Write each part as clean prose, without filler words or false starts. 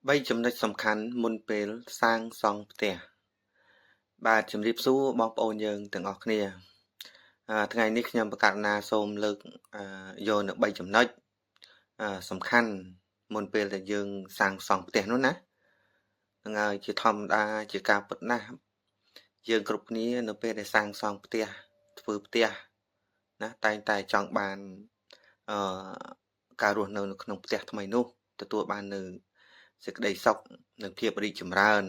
3ចំណុចសំខាន់មុនពេលសាងសង់ផ្ទះបាទជំរាបសួរបងប្អូនយើងទាំងអស់គ្នាថ្ងៃនេះខ្ញុំបកករណាសូមលើកយកនៅ3ចំណុចសំខាន់មុនពេលដែលយើងសាងសង់ផ្ទះនោះណាហ្នឹងហើយជាធម្មតាជាការពិតណាស់យើងគ្រប់គ្នានៅពេលដែលសាងសង់ផ្ទះធ្វើផ្ទះណាតែងតែចង់បានការរស់នៅក្នុងផ្ទះថ្មីនោះទទួលបាននៅសេចក្តីសុខនិងភាពរីកចម្រើន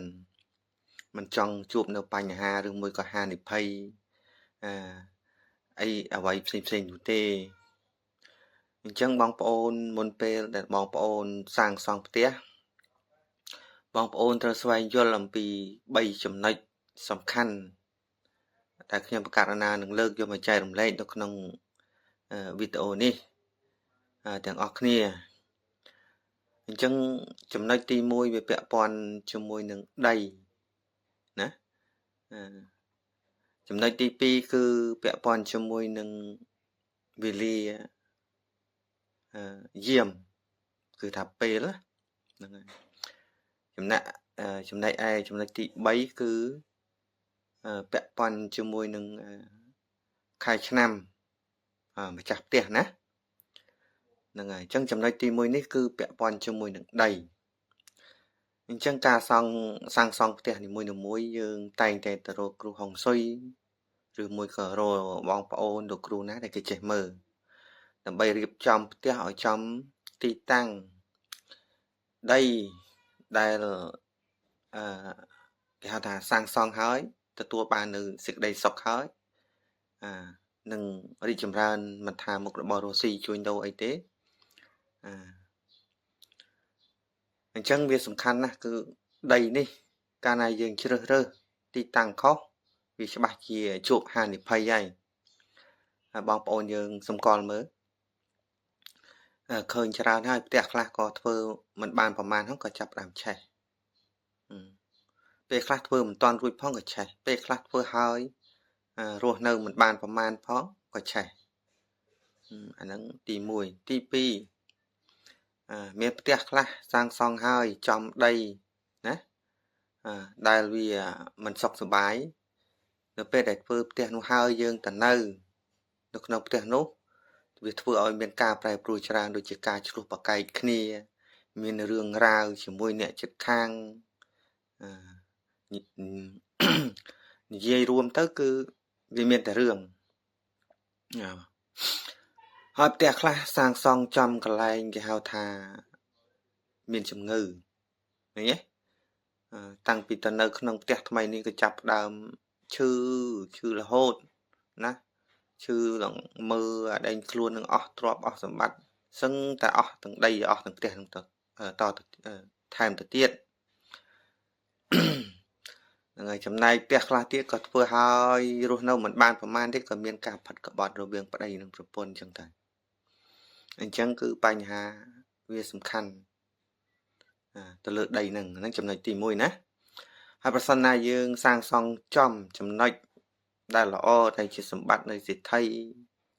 មិនចង់ជួបនៅបញ្ហាឬមួយក៏ហានិភ័យអ្វីផ្សេងនោះទេអញ្ចឹងបងប្អូនមុនពេលដែលបងប្អូនសាងសង់ផ្ទះបងប្អូនត្រូវស្វែងយល់អំពី3ចំណុចសំខាន់ដែលខ្ញុំបកករណានឹងលើកយកមកចែករំលែកនៅក្នុងវីដេអូនេះទាំងអស់គ្នាអញ្ចឹងចំណុចទី1វាពាក់ព័ន្ធជាមួយនឹងដីណាចំណុចទី2គឺពាក់ព័ន្ធជាមួយនឹងវេលាយាមគឺថាពេលហ្នឹងហើយចំណែកឯចំណុចទី3គឺពាក់ព័ន្ធជាមួយនឹងខែឆ្នាំម្ចាស់ផ្ទះណាហ្នឹងហើយអញ្ចឹងចំណុចទី1នេះគឺពាក់ព័ន្ធជាមួយនឹងដីអញ្ចឹងការសាងសង់ផ្ទះនីមួយៗយើងតែងតែទៅរកគ្រូហុងស៊ុយឬមួយក៏រកបងប្អូនលោកគ្រូណាដែលគេចេះមើលដើម្បីរៀបចំផ្ទះឲ្យចំទីតាំងដីដែលគេហៅថាសាងសង់ហើយទទួលបាននៅសេចក្តីសុខហើយនឹងរីកចម្រើនមិនថាមុខរបររស់ស៊ីជួញដូរអីទេអញ្ចឹងវាសំខាន់ណាស់គឺដីនេះកាលណាយើងជ្រើសរើសទីតាំងខុសវាច្បាស់ជាជួបហានិភ័យហើយបងប្អូនយើងសម្គាល់មើលឃើញច្រើនហើយផ្ទះខ្លះក៏ធ្វើមិនបានប្រមាណហ្នឹងក៏ចាប់ផ្ដើមឆេះពេលខ្លះធ្វើមិនតាន់រួចផងក៏ឆេះពេលខ្លះធ្វើហើយរស់នៅមិនបានប្រមាណផងក៏ឆេះអាហ្នឹងទី1ទី2មានផ្ទះខ្លះសាងសង់ហើយចំដីណាដែលវាមិនសុខសប្បាយនៅពេលដែលធ្វើផ្ទះនោះហើយយើងទៅនៅក្នុងផ្ទះនោះវាធ្វើឲ្យមានការប្រែប្រួលច្រើនដូចជាការឆ្លោះប្រកែកគ្នាមានរឿងរ៉ាវជាមួយអ្នកជិតខាងនិយាយរួមទៅគឺវាមានតែរឿងហើយផ្ទះខ្លះសាងសង់ចំកន្លែងគេហៅថាមានជំងឺឃើញទេតាំងពីទៅនៅក្នុងផ្ទះថ្មីនេះក៏ចាប់ផ្ដើមឈឺរហូតណាឈឺឡើងមើលអាដែងខ្លួននឹងអស់ទ្រព្យអស់សម្បត្តិសឹងតែអស់ទាំងដីអស់ទាំងផ្ទះនឹងទៅថែមទៅទៀតហ្នឹងហើយចំណែកផ្ទះខ្លះទៀតក៏ធ្វើឲ្យរស់នៅមិនបានប្រមាណទេក៏មានការផាត់ក្បត់រវាងប្តីនិងប្រពន្ធអញ្ចឹងទៅអញ្ចឹងគឺបញ្ហាវាសំខាន់ទៅលើដីហ្នឹងចំណុចទី1ណាហើយប្រសិនណាយើងសាងសង់ចំចំណុចដែលល្អតែជាសម្បត្តិនៃសិទ្ធិ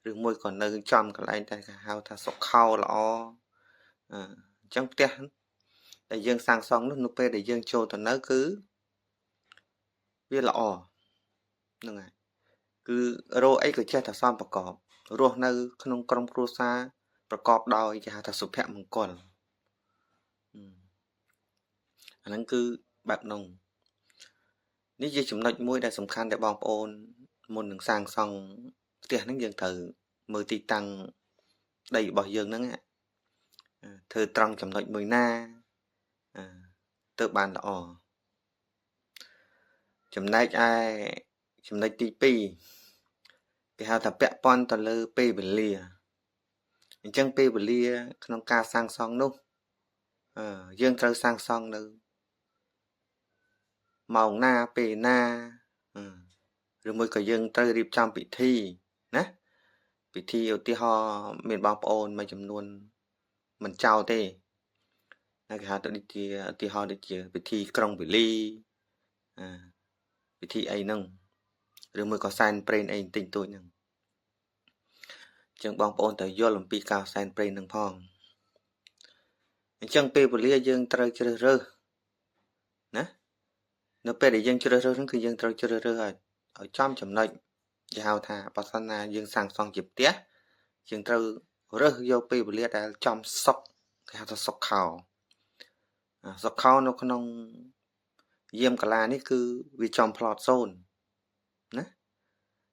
ឬមួយក៏នៅចំកន្លែងតែគេហៅថាសុខោល្អអញ្ចឹងផ្ទះដែលយើងសាងសង់នោះនៅពេលដែលយើងចូលទៅនៅគឺវាល្អហ្នឹងហើយគឺរកអីក៏ចេះតែសំប្រកបរស់នៅក្នុងក្រុមគ្រួសារប្រកបដោយគេហៅថាសុភមង្គលអាហ្នឹងគឺបែបនោះនេះជាចំណុចមួយដែលសំខាន់ដែលបងប្អូនមុននឹងសាងសង់ផ្ទះហ្នឹងយើងត្រូវមើលទីតាំងដីរបស់យើងហ្នឹងធ្វើត្រង់ចំណុចមួយណាទៅបានល្អចំណែកឯចំណុចទី2គេហៅថាពាក់ព័ន្ធទៅលើពេលវេលាអញ្ចឹងពេលវេលាក្នុងការសាងសង់នោះយើងត្រូវសាងសង់នៅម៉ោងណាពេលណាឬមួយក៏យើងត្រូវរៀបចំពិធីណាពិធីឧទាហរណ៍មានបងប្អូនមួយចំនួនមិនចោលទេគេហៅទៅដូចជាឧទាហរណ៍ដូចជាពិធីក្រុងវេលីពិធីអីហ្នឹងឬមួយក៏សែនព្រេនអីបន្តិចតួចហ្នឹងអញ្ចឹងបងប្អូនត្រូវយល់អំពីការសែនព្រេនហ្នឹងផងអ ចឹងពេលវេលាយើងត្រូវជ្រើសរើសណានៅពេលដែលយើងជ្រើសរើសហ្នឹងគឺយើងត្រូវជ្រើសរើសឲ្យចំចំណុចគេហៅថាបើសិនណាយើងសាងសង់ជាផ្ទះយើងត្រូវរើសយកពេលវេលាដែលចំសុកគេហៅថាសុកខោសុកខោនៅក្នុងយាមកលានេះគឺវាចំផ្លត់សូនណា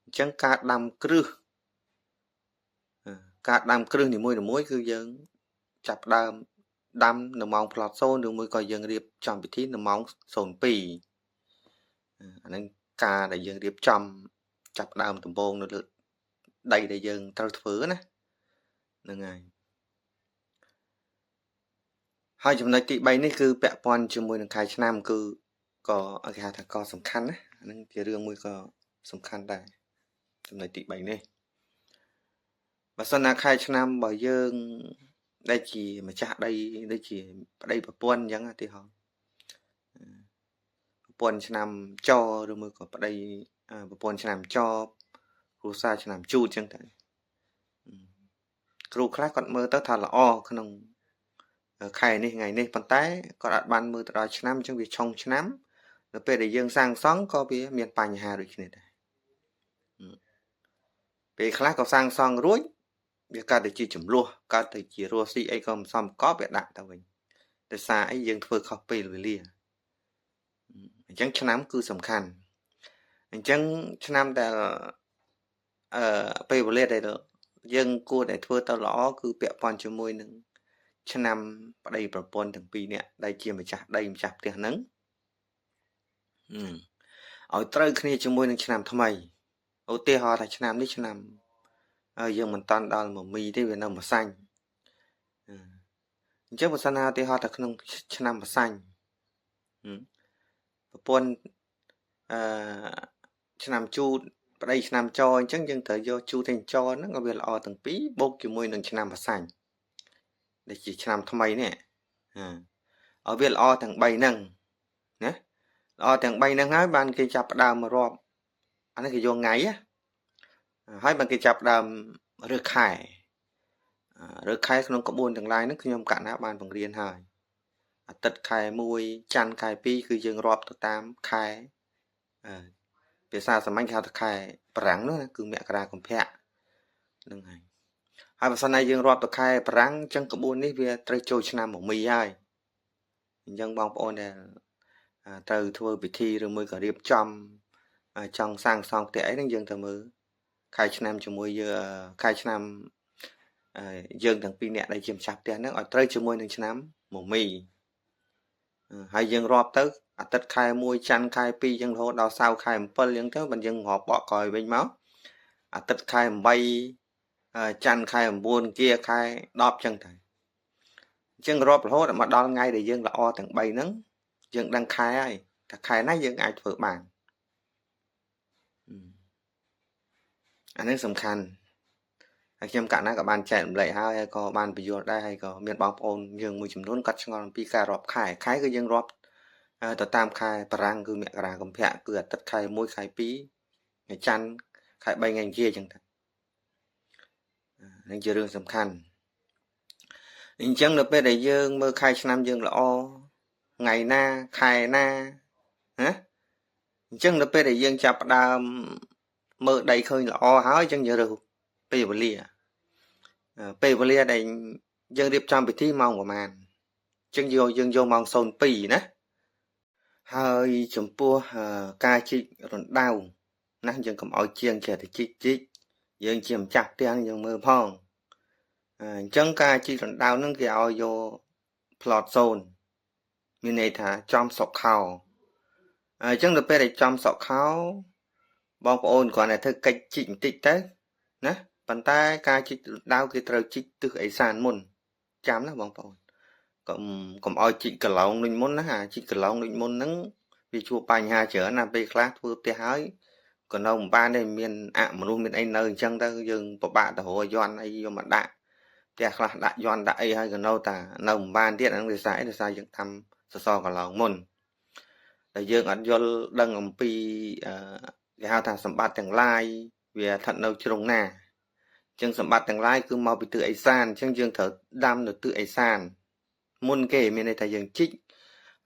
អញ្ចឹងការដាំគ្រឹះនីមួយៗគឺយើងចាប់ដើមដាំនៅម៉ោងផ្លត់សូនឬមួយក៏យើងរៀបចំពិធីនៅម៉ោង02អាហ្នឹងការដែលយើងរៀបចំចាប់ដើមដំបូងនៅលើដីដែលយើងត្រូវធ្វើណាហ្នឹងហើយចំណុចទី3នេះគឺពាក់ព័ន្ធជាមួយនឹងខែឆ្នាំគឺក៏គេហៅថាក៏សំខាន់ណាអាហ្នឹងជារឿងមួយក៏សំខាន់ដែរចំណុចទី3នេះបើសិនណាខែឆ្នាំបើយើងដែលជាម្ចាស់ដីដូចជាប្តីប្រពន្ធអញ្ចឹងឧទាហរណ៍ប្រពន្ធឆ្នាំចឬមួយក៏ប្តីប្រពន្ធឆ្នាំចគ្រួសារឆ្នាំជូតអញ្ចឹងទៅគ្រូខ្លះគាត់មើលទៅថាល្អក្នុងខែនេះថ្ងៃនេះប៉ុន្តែគាត់អាចបានមើលទៅដល់ឆ្នាំអញ្ចឹងវាឆុងឆ្នាំនៅពេលដែលយើងសាងសង់ក៏វាមានបញ្ហាដូចគ្នាដែរពេលខ្លះក៏សាងសង់រួចវាកើតទៅជាចំនួនកើតទៅជារស់ស៊ីអីក៏មិនសមប្រកបវាដាក់ទៅវិញដោយសារអីយើងធ្វើខុសពេលវេលាអញ្ចឹងឆ្នាំគឺសំខាន់អញ្ចឹងឆ្នាំដែលពេលវេលាដែលយើងគួរតែធ្វើទៅល្អគឺពាក់ព័ន្ធជាមួយនឹងឆ្នាំប្តីប្រពន្ធទាំងពីរនាក់ដែលជាម្ចាស់ដីម្ចាស់ផ្ទះហ្នឹងឲ្យត្រូវគ្នាជាមួយនឹងឆ្នាំថ្មីឧទាហរណ៍ថាឆ្នាំនេះឆ្នាំយើងមិនតាន់ដល់មមីទេវានៅម្សាញ់អញ្ចឹងបើសិនណាឧទាហរណ៍ថាក្នុងឆ្នាំម្សាញ់ប្រពន្ធឆ្នាំជូតប្តីឆ្នាំចអញ្ចឹងយើងត្រូវយកជូតទាំងចហ្នឹងឲ្យវាល្អទាំងពីរបូកជាមួយនឹងឆ្នាំម្សាញ់ដែលជាឆ្នាំថ្មីនេះឲ្យវាល្អទាំង3ហ្នឹងណាល្អទាំង3ហ្នឹងហើយបានគេចាប់ផ្ដើមមករាប់អានេះគេយកថ្ងៃហើយបានគេចាប់ផ្ដើមរើសខែក្នុងក្បួនទាំងឡាយហ្នឹងខ្ញុំកណាបានបង្រៀនហើយអាទិត្យខែ1ច័ន្ទខែ2គឺយើងរាប់ទៅតាមខែភាសាសាមញ្ញគេហៅថាខែប្រាំងនោះណាគឺមករាកុម្ភៈហ្នឹងហើយបើសិនណាយើងរាប់ទៅខែប្រាំងអញ្ចឹងក្បួននេះវាត្រូវចូលឆ្នាំមមីហើយអញ្ចឹងបងប្អូនដែលត្រូវធ្វើពិធីឬមួយក៏រៀបចំចង់សាងសង់ផ្ទះអីហ្នឹងយើងទៅមើលខែឆ្នាំជាមួយយើងខែឆ្នាំយើងទាំងពីរនាក់ដែលជាម្ចាស់ផ្ទះហ្នឹងឲ្យត្រូវជាមួយនឹងឆ្នាំមមីហើយយើងរាប់ទៅអាទិត្យខែ1ច័ន្ទខែ2អញ្ចឹងរហូតដល់សៅរ៍ខែ7អញ្ចឹងទៅបើយើងរាប់បកក្រោយវិញមកអាទិត្យខែ8ច័ន្ទខែ9គៀខែ10អញ្ចឹងទៅអញ្ចឹងរាប់រហូតមកដល់ថ្ងៃដែលយើងល្អទាំង3ហ្នឹងយើងដឹងខែហើយថាខែណាយើងអាចធ្វើបានអានេះសំខាន់ហើយខ្ញុំកណាក៏បានចែករំលែកហើយក៏បានបញ្យល់ដែរហើយក៏មានបងប្អូនយើងមួយចំនួនគាត់ឆ្ងល់អំពីការរាប់ខែគឺយើងរាប់ទៅតាមខែប្រាំងគឺមករាកុម្ភៈគឺអាទិត្យខែ1ខែ2ថ្ងៃច័ន្ទខែ3ថ្ងៃអង្គារអញ្ចឹងទៅនេះជារឿងសំខាន់អញ្ចឹងនៅពេលដែលយើងមើលខែឆ្នាំយើងល្អថ្ងៃណាខែណាណាអញ្ចឹងនៅពេលដែលយើងចាប់ផ្ដើមមើលដីឃើញល្អហើយអញ្ចឹងយើងរើសពេលវេលាដែលយើងរៀបចំពិធីម៉ោងប្រហែលអញ្ចឹងយើងយកម៉ោង02ណាហើយចំពោះការជីករណ្ដៅណាយើងកុំឲ្យជាងចេះតែជីកយើងជាម្ចាស់ផ្ទះយើងមើលផងអញ្ចឹងការជីករណ្ដៅហ្នឹងគេឲ្យយកផ្លត់សូនមានន័យថាចំសុកខោអញ្ចឹងទៅពេលដែលចំសុកខោបងប្អូនគ្រាន់តែធ្វើកិច្ចជីកបន្តិចទៅណាប៉ុន្តែការជីករណ្ដៅគេត្រូវជីកទិសឦសានមុនចាំណាបងប្អូនកុំឲ្យជីកកន្លងដូចមុនណាជីកកន្លងដូចមុនហ្នឹងវាជួបបញ្ហាច្រើនណាពេលខ្លះធ្វើផ្ទះហើយក៏នៅមិនបានទេមានមនុស្សមានអីនៅអញ្ចឹងទៅយើងពិបាកទៅរកយន្តអីយកមកដាក់ផ្ទះខ្លះដាក់យន្តដាក់អីហើយក៏នៅតែនៅមិនបានទៀតហ្នឹងដោយសារយើងតាមសសរកន្លងមុនតែយើងអត់យល់ដឹងអំពីគេហៅថាសម្បត្តិទាំងឡាយវាស្ថិតនៅជ្រុងណាអញ្ចឹងសម្បត្តិទាំងឡាយគឺមកពីទិសឦសានអញ្ចឹងយើងត្រូវដាំនៅទិសឦសាន មុនគេមានន័យថាយើងជីក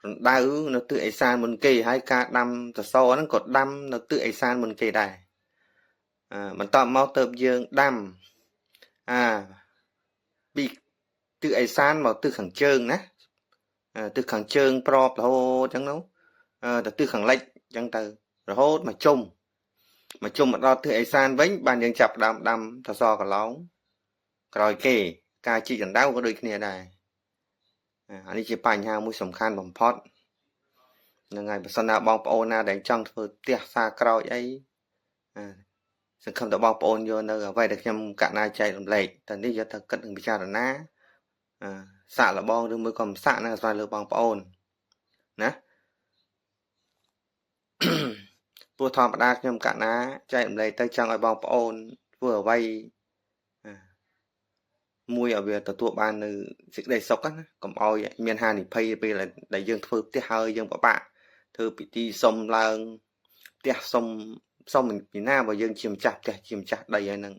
រណ្ដៅនៅទិសឦសានមុនគេហើយការដាំសសរហ្នឹងក៏ដាំនៅទិសឦសានមុនគេដែរបន្ទាប់មកទៅយើងដាំពីទិសឦសានមកទិសខាងជើងណាទិសខាងជើងប្របរហូតអញ្ចឹងនោះទៅទិសខាងលិចអញ្ចឹងទៅរហូតមកជុំមកដល់ទិសឦសានវិញបានយើងចាប់ដើមដាំសសរកន្លងក្រោយគេការជីកដណ្ដៅក៏ដូចគ្នាដែរអានេះជាបញ្ហាមួយសំខាន់បំផុតហ្នឹងហើយបើសិនណាបងប្អូនណាដែលចង់ធ្វើផ្ទះសាក្រោយអីសង្ឃឹមតែបងប្អូនយកនៅអ្វីដែលខ្ញុំកណាចែករំលែកតែនេះយកទៅគិតនិងពិចារណាសាក់លបងឬមួយក៏មិនសាក់ណាស្វែងលើបងប្អូនណាព្រោះធម្មតាខ្ញុំកណាចែករំលែកទៅចង់ឲ្យបងប្អូនធ្វើអ្វីមួយឲ្យវាទទួលបាននៅសេចក្តីសុខណាកុំឲ្យមានហានិភ័យពេលដែលយើងធ្វើផ្ទះហើយយើងពិបាកធ្វើពិធីសុំឡើងផ្ទះសុំពីណាបើយើងជាម្ចាស់ផ្ទះជាម្ចាស់ដីហើយហ្នឹង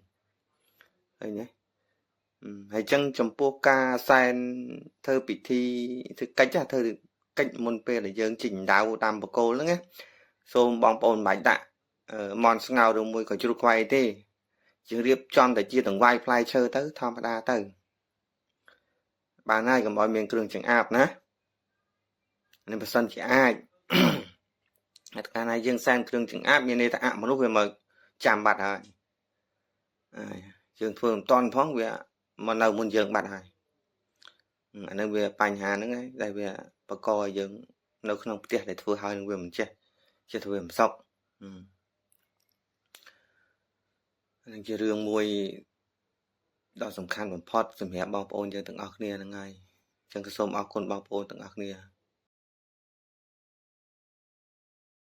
ហើយណាហើយចឹងចំពោះការសែនធ្វើពិធីធ្វើកិច្ចធ្វើកិច្ចមុនពេលដែលយើងជីកដៅតាមបកគោលហ្នឹងណាសូមបងប្អូនមិនបាច់ដាក់មន់ស្ងោរឬមួយក៏ជ្រូកខ្វៃទេយើងរៀបចំតែជាដង្វាយផ្លែឈើទៅធម្មតាទៅបានហើយកុំឲ្យមានគ្រឿងចង្អាបណានេះបើសិនជាអាចតែកាលណាយើងសែនគ្រឿងចង្អាបមានន័យថាមនុស្សវាមកចាំបាត់ហើយយើងធ្វើមិនតាន់ផងវាមកនៅមុនយើងបាត់ហើយអានឹងវាបញ្ហាហ្នឹងហើយដែលវាបកកឲ្យយើងនៅក្នុងផ្ទះដែលធ្វើហើយនឹងវាមិនចេះធ្វើមិនសុខនឹងជារឿងមួយដ៏សំខាន់បំផុតសម្រាប់បងប្អូនយើងទាំងអស់គ្នាហ្នឹងហើយអញ្ចឹងសូមអរគុណបងប្អូនទាំងអស់គ្នា